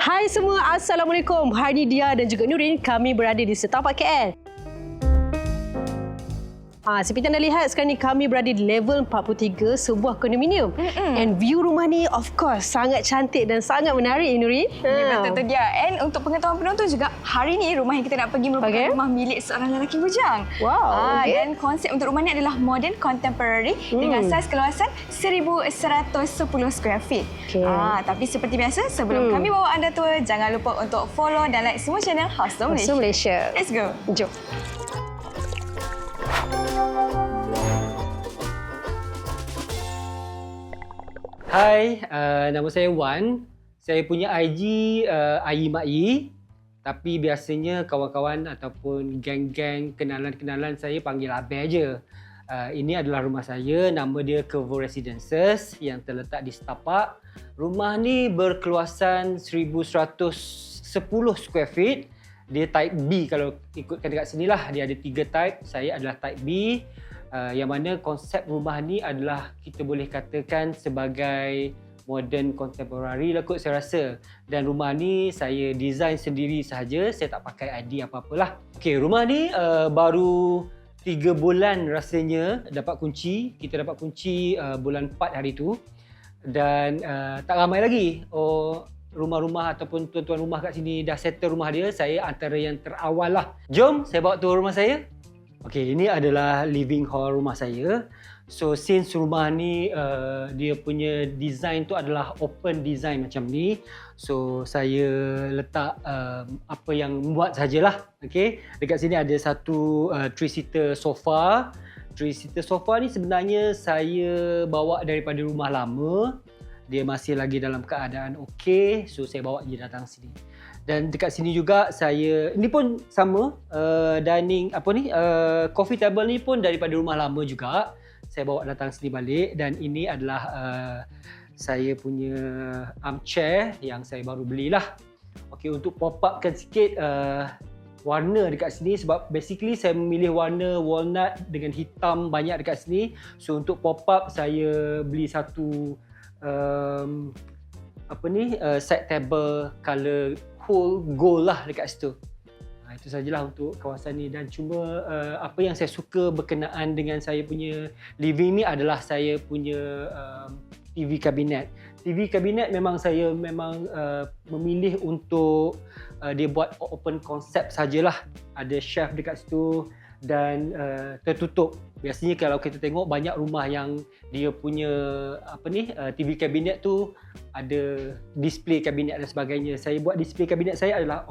Hai semua, Assalamualaikum. Hari ni Dia dan juga Nurin, kami berada di Setapak KL. Seperti anda lihat sekarang ni kami berada di level 43 sebuah kondominium. And view rumah ni of course sangat cantik dan sangat menarik, Nurin. Ya, betul tu dia. And untuk pengetahuan penonton juga, hari ni rumah yang kita nak pergi merupakan rumah milik seorang lelaki bujang. Wow. Dan konsep untuk rumah ni adalah modern contemporary dengan saiz keluasan 1110 square feet. Tapi seperti biasa, sebelum kami bawa anda tour, jangan lupa untuk follow dan like semua channel House Tour Malaysia. Let's go. Jom. Hai, nama saya Wan. Saya punya IG Ayi Mai. Tapi biasanya kawan-kawan ataupun geng-geng kenalan-kenalan saya panggil Abai je. Ini adalah rumah saya, nama dia Kevo Residences yang terletak di Setapak. Rumah ni berkeluasan 1110 square feet. Dia type B kalau ikutkan dekat sini lah. Dia ada 3 type. Saya adalah type B. Yang mana konsep rumah ni adalah kita boleh katakan sebagai modern contemporary lah kot saya rasa. Dan rumah ni saya design sendiri sahaja, saya tak pakai ID apa-apalah. Okey, rumah ni baru 3 bulan rasanya dapat kunci. Kita dapat kunci bulan 4 hari tu. Dan tak ramai lagi rumah-rumah ataupun tuan-tuan rumah kat sini dah settle rumah dia. Saya antara yang terawal lah. Jom saya bawa tour rumah saya. Okey, ini adalah living hall rumah saya. So since rumah ni dia punya design tu adalah open design macam ni. So saya letak apa yang buat sajalah. Okey, dekat sini ada satu 3-seater sofa. 3-seater sofa ni sebenarnya saya bawa daripada rumah lama. Dia masih lagi dalam keadaan okey. So saya bawa dia datang sini. Dan dekat sini juga saya, ini pun sama, dining coffee table ni pun daripada rumah lama juga. Saya bawa datang sini balik dan ini adalah saya punya armchair yang saya baru belilah. Okey, untuk pop upkan sikit warna dekat sini sebab basically saya memilih warna walnut dengan hitam banyak dekat sini. So untuk pop up saya beli satu side table colour whole gold lah dekat situ. Itu sajalah untuk kawasan ni. Dan cuma apa yang saya suka berkenaan dengan saya punya living ni adalah saya punya TV kabinet. TV kabinet memang saya memilih untuk dia buat open concept sajalah. Ada shelf dekat situ dan tertutup. Biasanya kalau kita tengok banyak rumah yang dia punya TV kabinet tu ada display kabinet dan sebagainya. Saya buat display kabinet saya adalah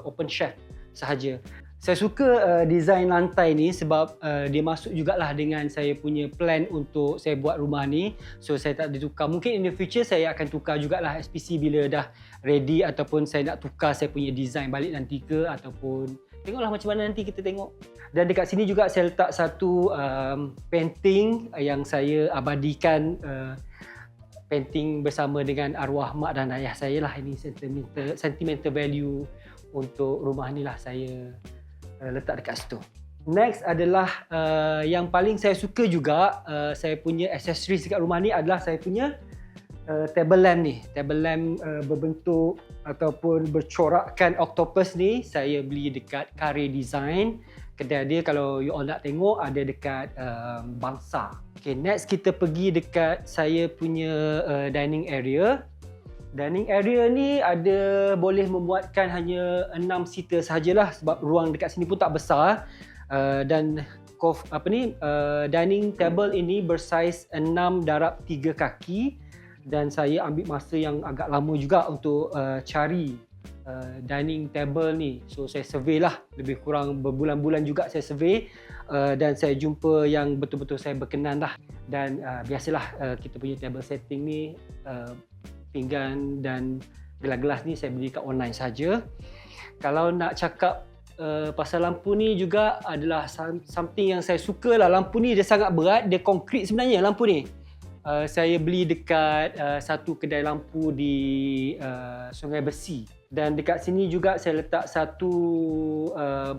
open shelf sahaja. Saya suka design lantai ni sebab dia masuk jugalah dengan saya punya plan untuk saya buat rumah ni. So saya tak ditukar. Mungkin in the future saya akan tukar jugalah SPC bila dah ready ataupun saya nak tukar saya punya design balik nanti ke ataupun tengoklah macam mana nanti kita tengok. Dan dekat sini juga saya letak satu painting yang saya abadikan painting bersama dengan arwah mak dan ayah saya lah. Ini sentimental value untuk rumah ni lah saya letak dekat situ. Next adalah yang paling saya suka juga saya punya accessories dekat rumah ni adalah saya punya table lamp ni. Table lamp berbentuk ataupun bercorakkan octopus ni saya beli dekat Kare Design. Kedai dia kalau you all nak tengok ada dekat Bangsa. Okay, next kita pergi dekat saya punya dining area. Dining area ni ada boleh memuatkan hanya 6 seater sahajalah sebab ruang dekat sini pun tak besar. Dan dining table ini bersaiz 6 darab 3 kaki dan saya ambil masa yang agak lama juga untuk cari dining table ni. So saya survey lah, lebih kurang berbulan-bulan juga saya survey dan saya jumpa yang betul-betul saya berkenan lah. Dan biasalah kita punya table setting ni pinggan dan gelas-gelas ni saya beli kat online saja. Kalau nak cakap pasal lampu ni juga adalah something yang saya suka lah. Lampu ni dia sangat berat, dia konkret sebenarnya lampu ni. Saya beli dekat satu kedai lampu di Sungai Besi. Dan dekat sini juga saya letak satu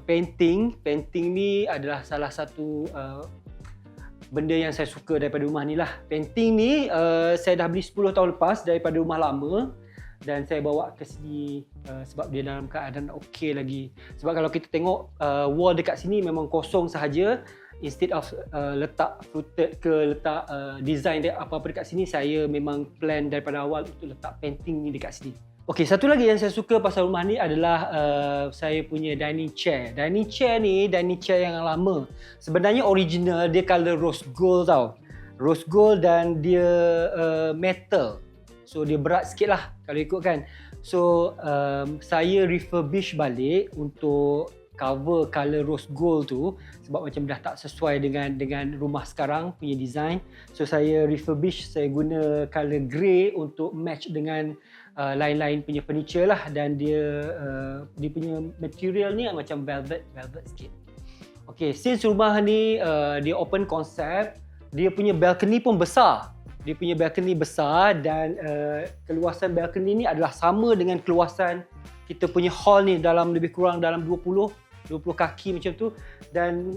painting. Painting ni adalah salah satu benda yang saya suka daripada rumah ni lah. Painting ni saya dah beli 10 tahun lepas daripada rumah lama. dan saya bawa ke sini sebab dia dalam keadaan okey lagi. Sebab kalau kita tengok wall dekat sini memang kosong sahaja, instead of letak fluted ke letak design dia apa-apa dekat sini, saya memang plan daripada awal untuk letak painting ni dekat sini. Okey, satu lagi yang saya suka pasal rumah ni adalah saya punya dining chair. Dining chair ni dining chair yang lama. Sebenarnya original dia colour rose gold tau. Rose gold dan dia metal. So dia berat sikit lah kalau ikutkan. So saya refurbish balik untuk cover colour rose gold tu sebab macam dah tak sesuai dengan rumah sekarang punya design. So saya refurbish, saya guna colour grey untuk match dengan lain-lain punya furniture lah, dan dia punya material ni macam velvet sikit. Okay, since rumah ni dia open concept, dia punya balcony pun besar. Dia punya balcony besar dan keluasan balcony ni adalah sama dengan keluasan kita punya hall ni, dalam lebih kurang dalam 20 kaki macam tu. Dan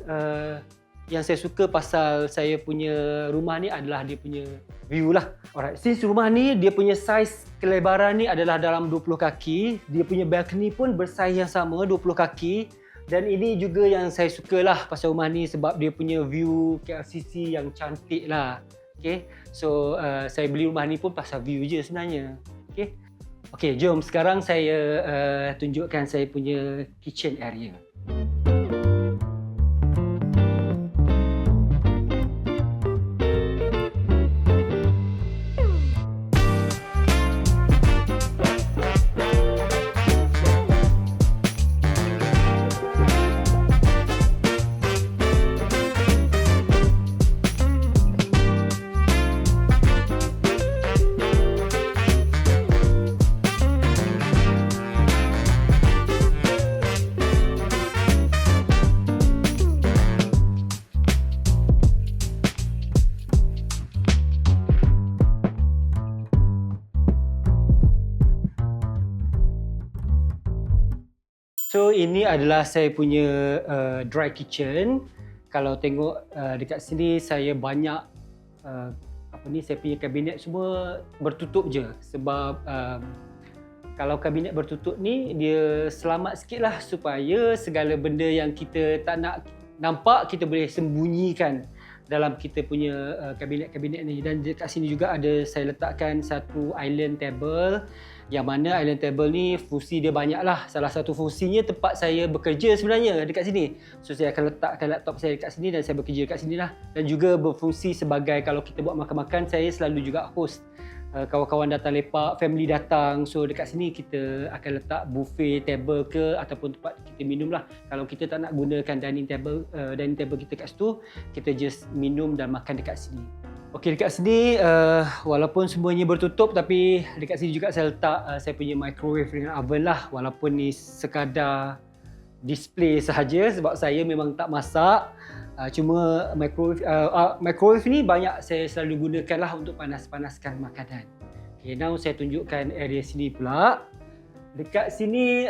yang saya suka pasal saya punya rumah ni adalah dia punya view lah. Alright, since rumah ni dia punya saiz kelebaran ni adalah dalam 20 kaki, dia punya balcony pun bersaiz yang sama 20 kaki. Dan ini juga yang saya suka lah pasal rumah ni sebab dia punya view KLCC yang cantik lah. Okay, so saya beli rumah ni pun pasal view je sebenarnya. Okay, jom sekarang saya tunjukkan saya punya kitchen area. So ini adalah saya punya dry kitchen. Kalau tengok dekat sini saya banyak saya punya kabinet semua bertutup je sebab kalau kabinet bertutup ni dia selamat sikit lah supaya segala benda yang kita tak nak nampak kita boleh sembunyikan dalam kita punya kabinet-kabinet ni. Dan dekat sini juga ada saya letakkan satu island table, yang mana island table ni fungsi dia banyak lah. Salah satu fungsinya tempat saya bekerja sebenarnya dekat sini. So saya akan letakkan laptop saya dekat sini dan saya bekerja dekat sini lah. Dan juga berfungsi sebagai kalau kita buat makan-makan, saya selalu juga host. Kawan-kawan datang lepak, family datang. So dekat sini kita akan letak buffet table ke ataupun tempat kita minum lah. Kalau kita tak nak gunakan dining table kita kat situ, kita just minum dan makan dekat sini. Okey, dekat sini walaupun semuanya bertutup, tapi dekat sini juga saya letak saya punya microwave dengan oven lah. Walaupun ni sekadar display sahaja sebab saya memang tak masak. Cuma microwave ni banyak saya selalu gunakan lah untuk panas-panaskan makanan. Okay, now saya tunjukkan area sini pula. Dekat sini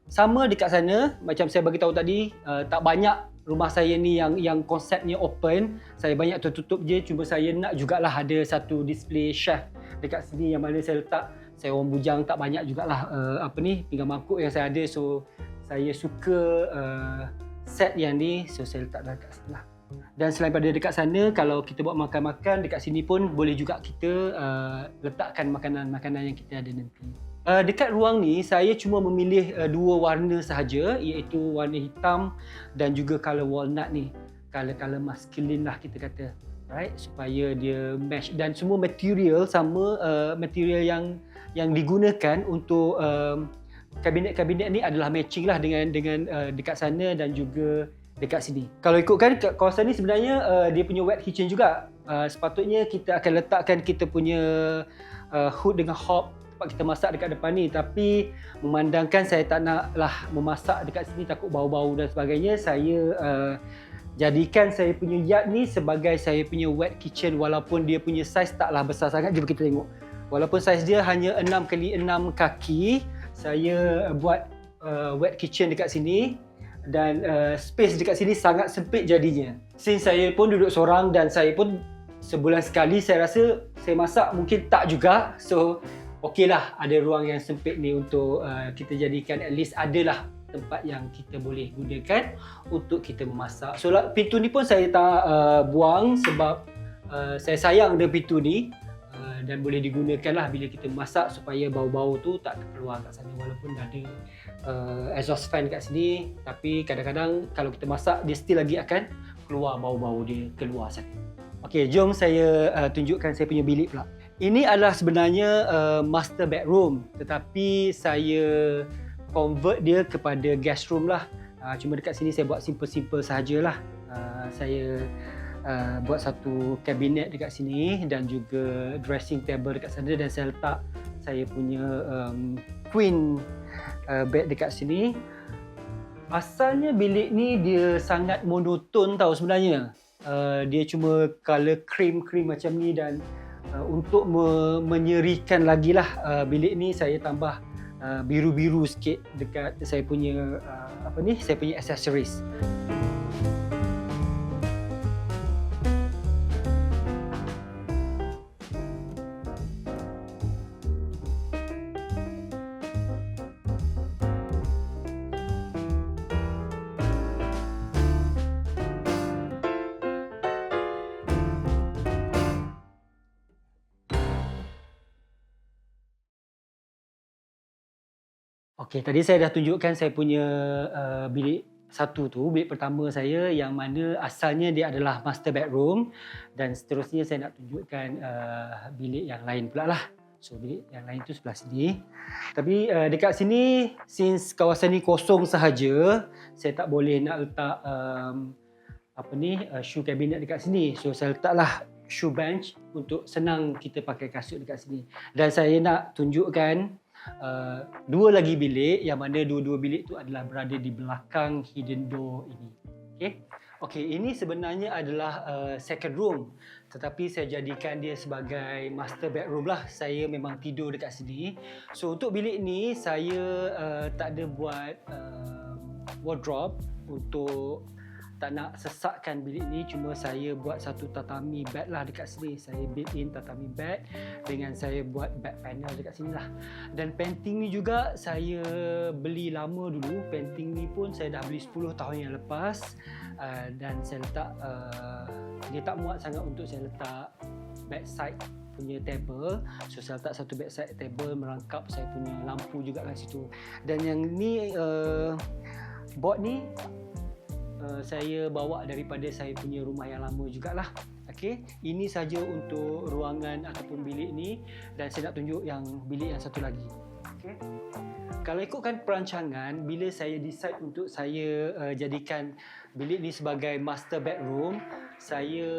sama dekat sana macam saya bagi tahu tadi, tak banyak rumah saya ni yang konsepnya open. Saya banyak tertutup je, cuma saya nak jugalah ada satu display chef dekat sini yang mana saya letak. Saya orang bujang tak banyak jugalah pinggan mangkuk yang saya ada. So saya suka set yang ni, so saya letak dekat sini lah. Dan selain pada dekat sana, kalau kita buat makan-makan dekat sini pun boleh juga kita letakkan makanan-makanan yang kita ada nanti. Dekat ruang ni saya cuma memilih dua warna sahaja, iaitu warna hitam dan juga colour walnut ni. Colour masculine lah kita kata. Right, supaya dia match, dan semua material sama, material yang digunakan untuk kabinet-kabinet ni adalah matching lah dengan dekat sana dan juga dekat sini. Kalau ikutkan kawasan ni sebenarnya dia punya wet kitchen juga. Sepatutnya kita akan letakkan kita punya hood dengan hob tempat kita masak dekat depan ni, tapi memandangkan saya tak naklah memasak dekat sini takut bau-bau dan sebagainya, saya jadikan saya punya yard ni sebagai saya punya wet kitchen. Walaupun dia punya saiz taklah besar sangat, jom kita tengok. Walaupun saiz dia hanya 6x6 kaki, saya buat wet kitchen dekat sini. Dan space dekat sini sangat sempit jadinya. Since saya pun duduk seorang dan saya pun sebulan sekali saya rasa saya masak mungkin tak juga. So okeylah ada ruang yang sempit ni untuk kita jadikan at least adalah tempat yang kita boleh gunakan untuk kita memasak. So pintu ni pun saya tak buang sebab saya sayang dengan pintu ni. Dan boleh digunakan lah bila kita masak supaya bau-bau tu tak terkeluar kat sana, walaupun ada exhaust fan kat sini, tapi kadang-kadang kalau kita masak dia still lagi akan keluar bau-bau dia keluar sana. Okey, jom saya tunjukkan saya punya bilik pula. Ini adalah sebenarnya master bedroom, tetapi saya convert dia kepada guest room lah. Cuma dekat sini saya buat simple-simple sahajalah. Saya buat satu kabinet dekat sini dan juga dressing table dekat sana, dan saya letak saya punya queen bed dekat sini. Asalnya bilik ni dia sangat monoton tau sebenarnya. Dia cuma colour cream macam ni, dan untuk menyerikan lagi lah bilik ni saya tambah biru-biru sikit dekat saya punya saya punya accessories. Okey, tadi saya dah tunjukkan saya punya bilik satu tu, bilik pertama saya yang mana asalnya dia adalah master bedroom, dan seterusnya saya nak tunjukkan bilik yang lain pula lah. So bilik yang lain tu sebelah sini. Tapi dekat sini, since kawasan ni kosong sahaja, saya tak boleh nak letak shoe cabinet dekat sini. So saya letaklah shoe bench untuk senang kita pakai kasut dekat sini. Dan saya nak tunjukkan dua lagi bilik yang mana dua-dua bilik tu adalah berada di belakang hidden door ini. Okey, ini sebenarnya adalah second room, tetapi saya jadikan dia sebagai master bedroom lah. Saya memang tidur dekat sini. So untuk bilik ni saya tak ada buat wardrobe untuk tak nak sesatkan bilik ni, cuma saya buat satu tatami bed lah dekat sini. Saya built in tatami bed dengan saya buat bed panel dekat sini lah. Dan painting ni juga saya beli lama dulu. Painting ni pun saya dah beli 10 tahun yang lepas, dan saya letak dia tak muat sangat untuk saya letak bedside punya table. So saya letak satu bedside table merangkap saya punya lampu juga kat situ. Dan yang ni board ni saya bawa daripada saya punya rumah yang lama jugalah. Okey, ini saja untuk ruangan ataupun bilik ni, dan saya nak tunjuk yang bilik yang satu lagi. Okey. Kalau ikutkan perancangan, bila saya decide untuk saya jadikan bilik ni sebagai master bedroom, saya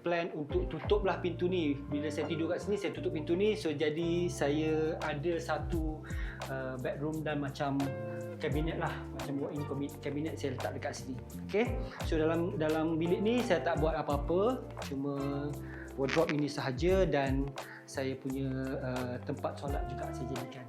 plan untuk tutuplah pintu ni. Bila saya tidur kat sini, saya tutup pintu ni. So jadi saya ada satu bedroom dan macam kabinet lah, macam walk-in kabinet saya letak dekat sini. Okey. So dalam bilik ni saya tak buat apa-apa, cuma wardrobe ini sahaja, dan saya punya tempat solat juga saya jadikan.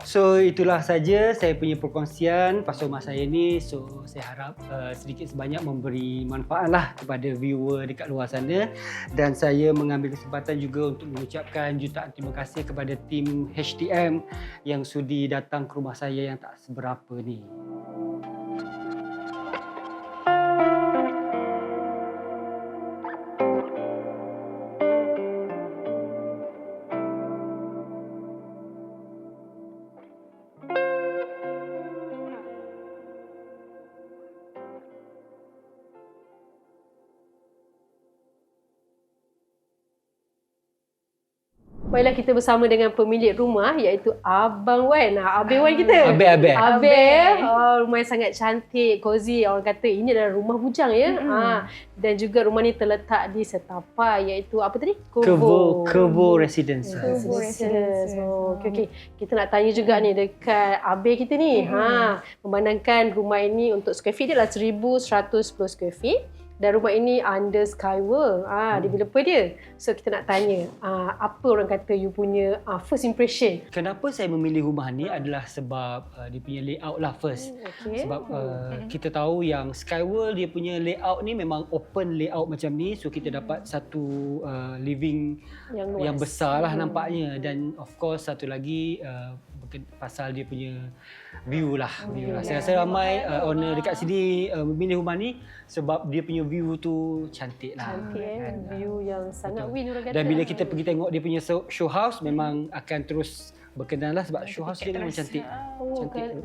So itulah saja saya punya perkongsian pasal rumah saya ni. So saya harap sedikit sebanyak memberi manfaat lah kepada viewer dekat luar sana, dan saya mengambil kesempatan juga untuk mengucapkan jutaan terima kasih kepada tim HTM yang sudi datang ke rumah saya yang tak seberapa ni. Baiklah, kita bersama dengan pemilik rumah iaitu Abang Wan. Abang Wan kita. Abang. Rumah yang sangat cantik, cozy. Orang kata ini adalah rumah bujang ya. Dan juga rumah ni terletak di setapak iaitu apa tadi? Kevo Residence. Okey. Kita nak tanya juga ni dekat Abang kita ni. Memandangkan rumah ini untuk square feet dia adalah 1110 square feet. Dan rumah ini under Skyworld. Developer dia. So kita nak tanya, apa orang kata you punya first impression? Kenapa saya memilih rumah ni adalah sebab dia punya layout lah first. Okay. Sebab kita tahu yang Skyworld dia punya layout ni memang open layout macam ni. So kita dapat satu living yang besar lah nampaknya. Dan of course satu lagi pasal dia punya view lah. Saya rasa ramai owner dekat sini memilih rumah ni sebab dia punya view tu cantik lah. Cantik view yang sangat win orang kata. Dan bila kita pergi tengok dia punya show house memang akan terus berkenan lah sebab show house dia memang cantik.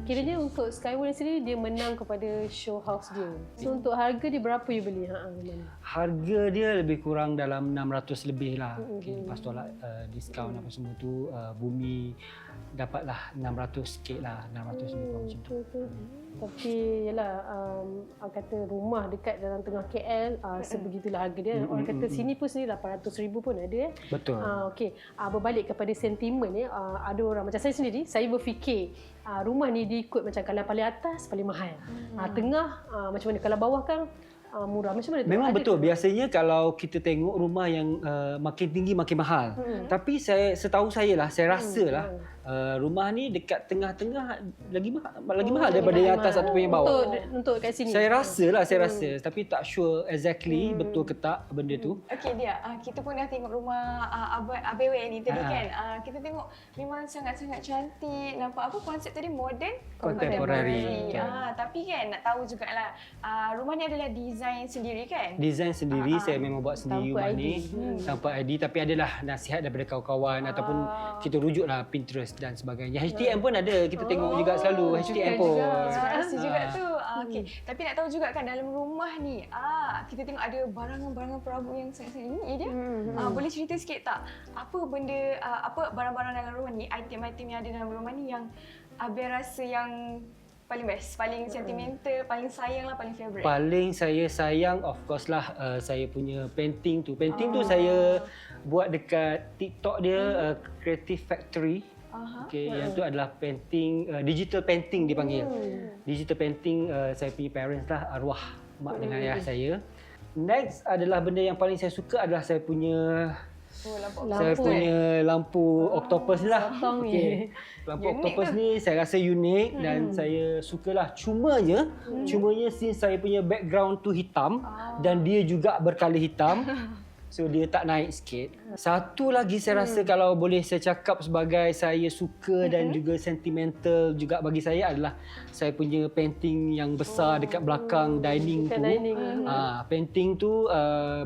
Kiranya untuk Skyworld sendiri dia menang kepada show house dia. So untuk harga dia berapa you beli? Harga dia lebih kurang dalam 600 lebih lah. Lepas tu lah diskaun apa semua tu Bumi dapatlah 600 sikit lah, 600 lebih kurang macam tu. Tapi yalah, orang kata rumah dekat dalam tengah KL sebegitulah harga dia. Orang kata sini pun sini 800,000 pun ada. Betul. Okey, berbalik kepada sentimen ada orang macam saya sendiri, saya berfikir rumah ni diikut macam kalau paling atas paling mahal. Tengah macam mana, kalau bawah kan murah, macam mana tu? Memang betul. Biasanya kalau kita tengok rumah yang makin tinggi makin mahal. Tapi setahu saya lah, saya rasa lah rumah ni dekat tengah-tengah lagi mahal daripada yang atas ataupun yang bawah. Untuk kat sini. Saya rasa tapi tak sure exactly betul ke tak benda tu. Okey dia, kita pun dah tengok rumah Abang Wei ni tadi kan. Kita tengok memang sangat-sangat cantik. Nampak apa konsep tadi, modern, contemporary. Tapi kan nak tahu jugalah rumah ni adalah design sendiri kan? Design sendiri, saya memang buat sendiri rumah ni tanpa ID, tapi adalah nasihat daripada kawan-kawan ataupun kita rujuklah Pinterest dan sebagainya. HTM pun ada, kita tengok juga selalu HTM pun. Rasa juga tu. Okey, tapi nak tahu juga kan dalam rumah ni, kita tengok ada barangan-barangan perabot yang sangat-sangat unik dia. Boleh cerita sikit tak apa benda, apa barang-barang dalam rumah ni, item-item yang ada dalam rumah ni yang Abang rasa yang paling best, paling sentimental, paling sayang lah, paling favourite? Paling saya sayang of course lah saya punya painting tu. Painting tu saya buat dekat TikTok dia, Creative Factory. Okay, yang tu adalah painting, digital painting dipanggil. Digital painting saya punya parents lah, arwah mak dengan ayah saya. Next adalah benda yang paling saya suka adalah saya punya lampu octopus lah. Okay. Lampu octopus ni saya rasa unik dan saya sukalah. Cumanya since saya punya background tu hitam dan dia juga berkala hitam. So dia tak naik sikit. Satu lagi saya rasa kalau boleh saya cakap sebagai saya suka dan juga sentimental juga bagi saya adalah saya punya painting yang besar dekat belakang dining tu. Painting tu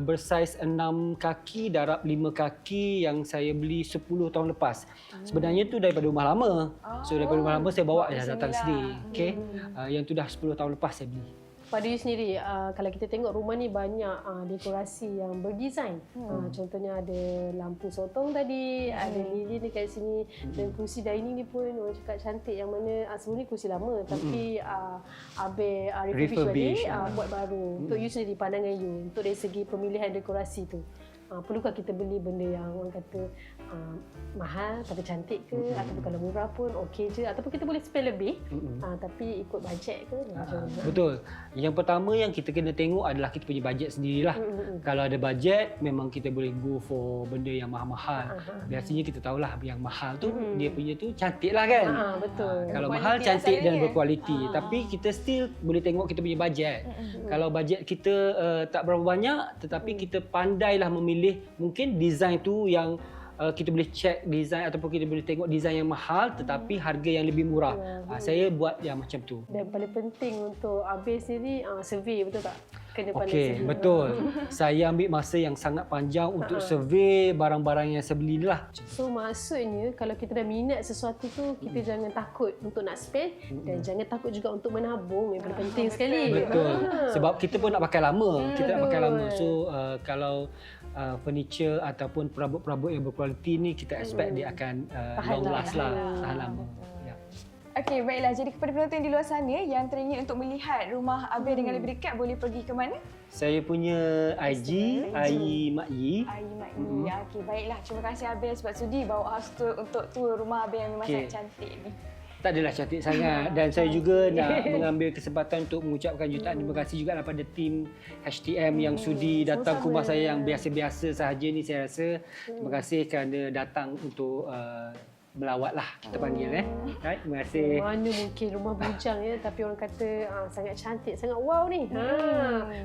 bersaiz 6 kaki darab 5 kaki yang saya beli 10 tahun lepas. Sebenarnya tu daripada rumah lama. So daripada rumah lama saya bawa datang sini. Okay. Yang tu dah 10 tahun lepas saya beli. Pada you sendiri, kalau kita tengok rumah ni banyak dekorasi yang berdesign. Contohnya ada lampu sotong tadi, ada lilin dekat sini dan kursi dining ni pun orang cakap cantik, yang mana sebelum ni kursi lama tapi Abang refurbish buat baru. Untuk you sendiri, pandangan you untuk dari segi pemilihan dekorasi tu, perlukah kita beli benda yang orang kata mahal tapi cantik ke, ataupun kalau murah pun okey je, ataupun kita boleh spend lebih tapi ikut bajet ke? Betul. Yang pertama yang kita kena tengok adalah kita punya bajet sendirilah. Kalau ada bajet memang kita boleh go for benda yang mahal-mahal. Biasanya kita tahulah yang mahal tu dia punya tu cantik lah kan. Betul. Kalau mahal cantik dan berkualiti. Tapi kita still boleh tengok kita punya bajet. Kalau bajet kita tak berapa banyak tetapi kita pandailah memilih mungkin design tu yang kita boleh check design ataupun kita boleh tengok design yang mahal tetapi harga yang lebih murah. Saya buat yang macam tu. Dan paling penting untuk Abang sendiri survey, betul tak? Kena pandai survey. Betul. Saya ambil masa yang sangat panjang untuk survey barang-barang yang saya beli ni lah. So maksudnya kalau kita dah minat sesuatu tu, kita jangan takut untuk nak spend dan jangan takut juga untuk menabung, yang paling penting sekali. Betul. Sebab kita pun nak pakai lama. Kita nak pakai lama. So kalau furniture ataupun perabot-perabot yang berkualiti ni kita expect dia akan long last lah, tahan lama. Okey, baiklah. Jadi kepada penonton di luar sana yang teringin untuk melihat rumah Abang dengan lebih dekat, boleh pergi ke mana? Saya punya IG, Ai Mak Yi. Ai Mak Yi. Okey, baiklah. Terima kasih Abang sebab sudi bawa house tour untuk tour rumah Abang yang memang sangat cantik ni. Tak adalah cantik sangat, dan saya juga nak mengambil kesempatan untuk mengucapkan jutaan terima kasih juga kepada tim HTM yang sudi datang ke rumah saya yang biasa-biasa sahaja ni. Saya rasa terima kasih kerana datang untuk melawat lah kita panggil Right, terima kasih. Mana mungkin rumah bujang ya, tapi orang kata sangat cantik, sangat wow ni.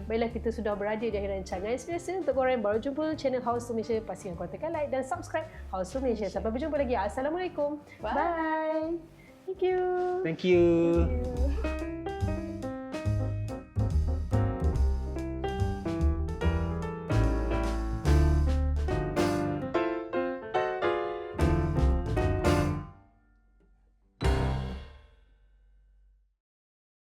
Baiklah, kita sudah berada di akhir rancangan. Sebiasa untuk korang yang baru jumpa channel House to Malaysia, pastikan korang tekan like dan subscribe House to Malaysia. Sampai berjumpa lagi. Assalamualaikum. Bye. Thank you. Thank you.